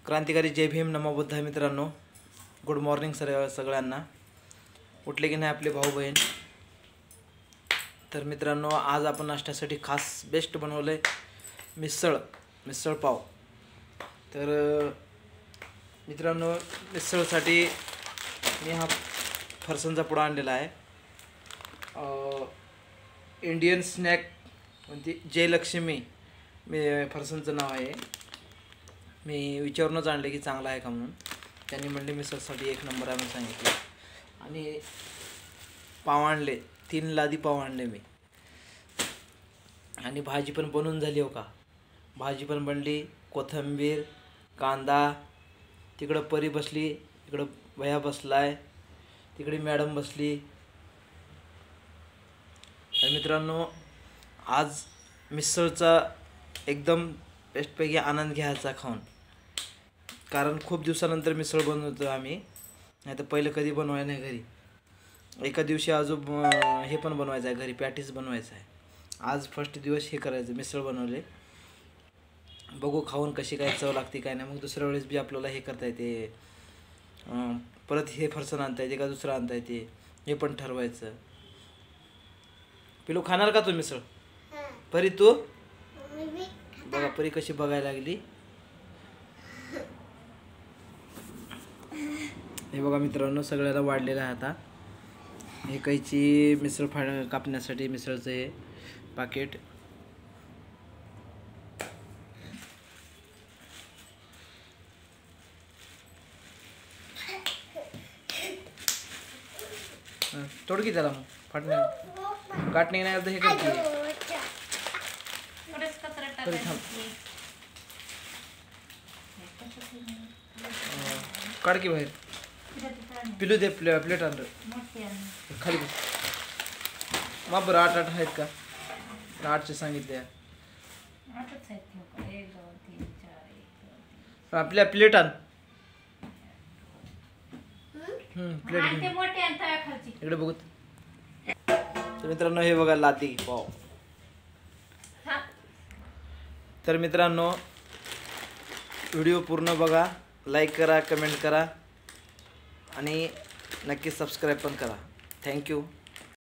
क्रांतिकारी जय भीम नमो बुद्धाय मित्रांनो, good morning सगळ्यांना. उठले की नाही आपले भाऊ बहीण. तर मित्रांनो, आज आपण नाश्त्यासाठी खास बेस्ट बनवले मिसळ पाव. तर मित्रांनो, मिसळसाठी मी हा फरसाणचा पुडा आणलेला आहे. इंडियन स्नॅक म्हणजे जयलक्ष्मी फरसाणचं नाव आहे. मी विचारूनच आणले की चांगला आहे का म्हणून. त्यांनी म्हणले मिसळसाठी एक नंबर आहे म्हणून सांगितलं. आणि पाव आणले, 3 लादी पाव आणले मी. आणि भाजी पण बनवून झाली हो का. भाजी पण बनली, कोथिंबीर, कांदा. तिकडं परी बसली, इकडं भैया बसलाय, तिकडे मॅडम बसली. तर मित्रांनो, आज मिसळचा एकदम बेस्टपैकी आनंद घ्यायचा खाऊन. कारण खूप दिवसानंतर मिसळ बनवतो आम्ही, नाही तर पहिलं कधी बनवाय नाही घरी. एका दिवशी अजून हे पण बनवायचं आहे घरी, पॅटीस बनवायचं आहे. आज फर्स्ट दिवस हे करायचं, मिसळ बनवले. बघू खाऊन कशी काय चव लागते काय नाही. मग दुसऱ्या वेळेस बी आपल्याला हे करता येते, परत हे फरसाण आणता येते का दुसरं आणता येते हे पण ठरवायचं. पिलू खाणार का तू मिसळ? परी तू बघा, परी कशी बघायला लागली. हे बघा मित्रांनो, सगळ्याला वाढलेलं आहे आता. हे कैची मिसळ कापण्यासाठी मिसळचं हे पाकिट. तोड की त्याला, मग फाटणे काटणे नाही तर हे करते. काढ की बाहेर. पिलू दे प्लेट आण खाली बस. मग बरं 8 आहेत का? 8चे सांगितले. आपल्या प्लेट आण. प्लेट इकडे बघू. तर मित्रांनो, हे बघा लादी पाव. तर मित्रांनो, व्हिडिओ पूर्ण बघा, लाईक करा, कमेंट करा आणि नक्की सबस्क्राईब पण करा. थँक्यू.